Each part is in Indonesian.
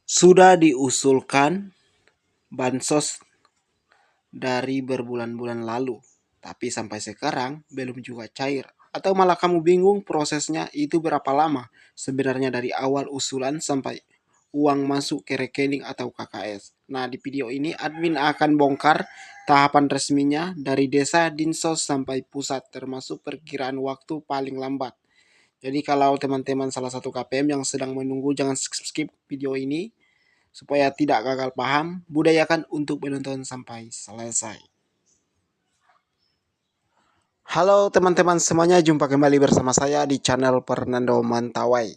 Sudah diusulkan bansos dari berbulan-bulan lalu, tapi sampai sekarang belum juga cair. Atau malah kamu bingung prosesnya itu berapa lama sebenarnya dari awal usulan sampai uang masuk ke rekening atau KKS. Nah, di video ini admin akan bongkar tahapan resminya dari desa, dinsos sampai pusat termasuk perkiraan waktu paling lambat. Jadi kalau teman-teman salah satu KPM yang sedang menunggu, jangan skip video ini supaya tidak gagal paham. Budayakan untuk menonton sampai selesai. Halo teman-teman semuanya, jumpa kembali bersama saya di channel Fernando Mantawai.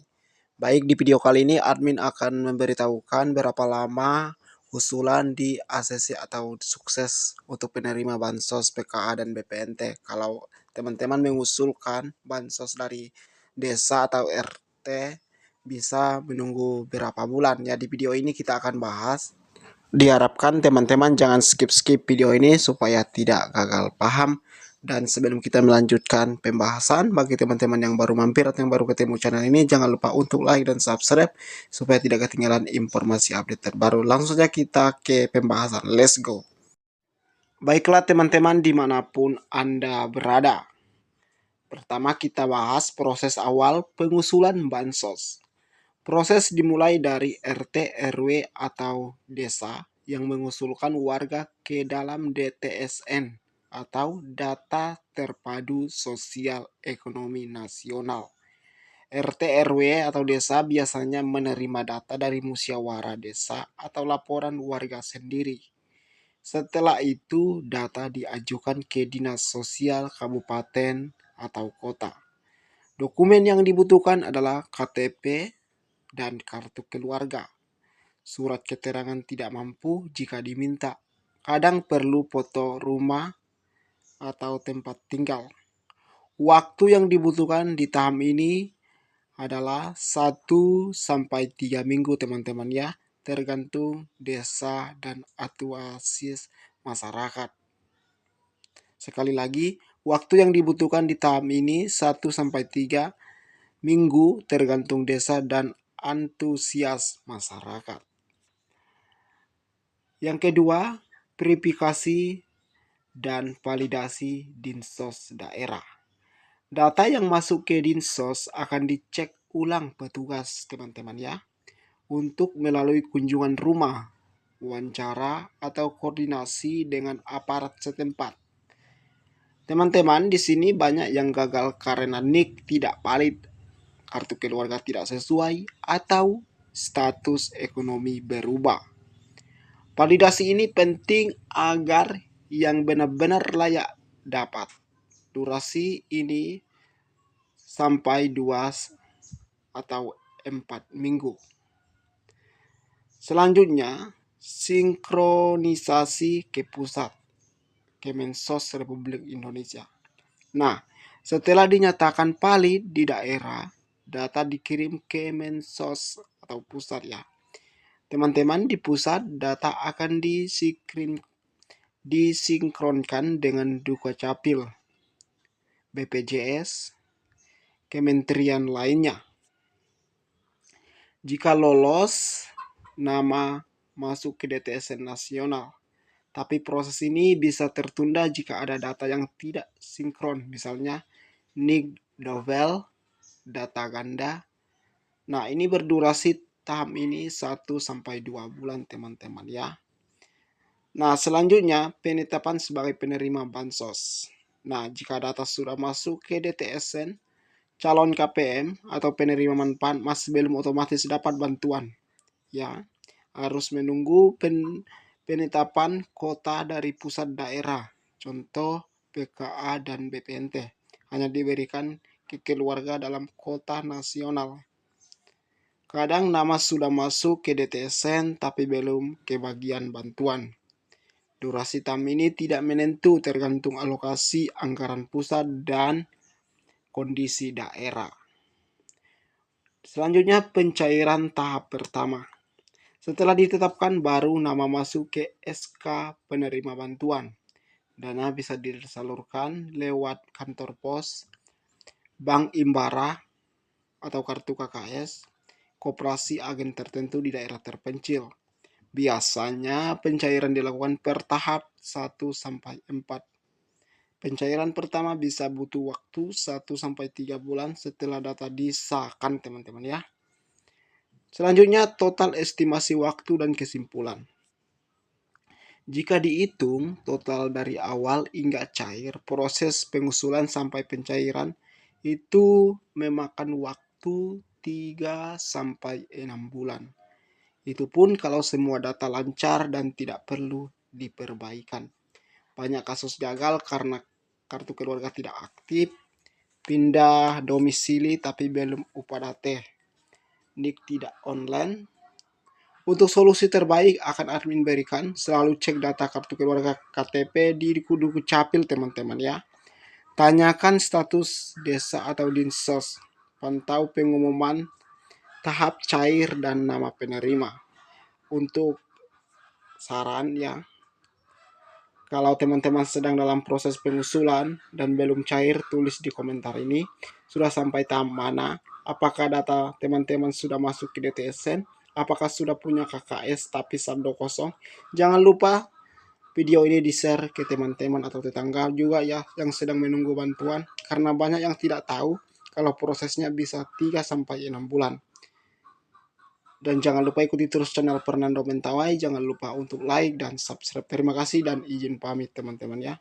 Baik, di video kali ini admin akan memberitahukan berapa lama usulan di ACC atau sukses untuk penerima bansos PKA dan BPNT. Kalau teman-teman mengusulkan bansos dari desa atau RT, bisa menunggu berapa bulan. Ya, di video ini kita akan bahas. Diharapkan teman-teman jangan skip-skip video ini supaya tidak gagal paham. Dan sebelum kita melanjutkan pembahasan, bagi teman-teman yang baru mampir atau yang baru ketemu channel ini, jangan lupa untuk like dan subscribe supaya tidak ketinggalan informasi update terbaru. Langsung saja kita ke pembahasan. Let's go. Baiklah teman-teman dimanapun Anda berada. Pertama kita bahas proses awal pengusulan bansos. Proses dimulai dari RT, RW, atau desa yang mengusulkan warga ke dalam DTSN atau Data Terpadu Sosial Ekonomi Nasional. RT, RW, atau desa biasanya menerima data dari musyawarah desa atau laporan warga sendiri. Setelah itu, data diajukan ke Dinas Sosial Kabupaten atau Kota. Dokumen yang dibutuhkan adalah KTP, dan kartu keluarga. Surat keterangan tidak mampu jika diminta. Kadang perlu foto rumah atau tempat tinggal. Waktu yang dibutuhkan di tahap ini adalah 1 sampai 3 minggu teman-teman ya, tergantung desa dan antusias masyarakat. Sekali lagi, waktu yang dibutuhkan di tahap ini 1 sampai 3 minggu tergantung desa dan antusias masyarakat. Yang kedua, verifikasi dan validasi dinsos daerah. Data yang masuk ke dinsos akan dicek ulang petugas teman-teman ya, untuk melalui kunjungan rumah, wawancara, atau koordinasi dengan aparat setempat. Teman-teman, di sini banyak yang gagal karena NIK tidak valid, kartu keluarga tidak sesuai, atau status ekonomi berubah. Validasi ini penting agar yang benar-benar layak dapat. Durasi ini sampai 2 atau 4 minggu. Selanjutnya, sinkronisasi ke pusat Kemensos Republik Indonesia. Nah, setelah dinyatakan valid di daerah, data dikirim ke Kemensos atau pusat ya. Teman-teman, di pusat data akan disinkronkan dengan Dukcapil, BPJS, kementerian lainnya. Jika lolos, nama masuk ke DTSN nasional. Tapi proses ini bisa tertunda jika ada data yang tidak sinkron, misalnya NIK double, data ganda. Nah, ini berdurasi tahap ini 1 sampai 2 bulan teman-teman ya. Nah, selanjutnya penetapan sebagai penerima bansos. Nah, jika data sudah masuk ke DTSN, calon KPM atau penerima manfaat masih belum otomatis dapat bantuan. Ya, harus menunggu penetapan kota dari pusat daerah. Contoh PKA dan BPNT hanya diberikan ke keluarga dalam kota nasional. Kadang nama sudah masuk ke DTSN tapi belum ke bagian bantuan. Durasi tahap ini tidak menentu, tergantung alokasi anggaran pusat dan kondisi daerah. Selanjutnya pencairan tahap pertama. Setelah ditetapkan baru nama masuk ke SK penerima bantuan. Dana bisa disalurkan lewat kantor pos, bank Imbara atau kartu KKS, koperasi agen tertentu di daerah terpencil. Biasanya pencairan dilakukan per tahap 1-4. Pencairan pertama bisa butuh waktu 1-3 bulan setelah data disahkan, teman-teman ya. Selanjutnya, total estimasi waktu dan kesimpulan. Jika dihitung total dari awal hingga cair, proses pengusulan sampai pencairan itu memakan waktu 3-6 bulan. Itu pun kalau semua data lancar dan tidak perlu diperbaikan. Banyak kasus gagal karena kartu keluarga tidak aktif, pindah domisili tapi belum upadate, NIK tidak online. Untuk solusi terbaik akan admin berikan, selalu cek data kartu keluarga KTP di Dukcapil, teman-teman ya. Tanyakan status desa atau dinsos, pantau pengumuman tahap cair dan nama penerima. Untuk saran ya, kalau teman-teman sedang dalam proses pengusulan dan belum cair, tulis di komentar ini sudah sampai tahap mana, apakah data teman-teman sudah masuk ke DTSN, apakah sudah punya KKS tapi saldo kosong. Jangan lupa video ini di-share ke teman-teman atau tetangga juga ya yang sedang menunggu bantuan, karena banyak yang tidak tahu kalau prosesnya bisa 3-6 bulan. Dan jangan lupa ikuti terus channel Fernando Mentawai. Jangan lupa untuk like dan subscribe. Terima kasih dan izin pamit, teman-teman ya.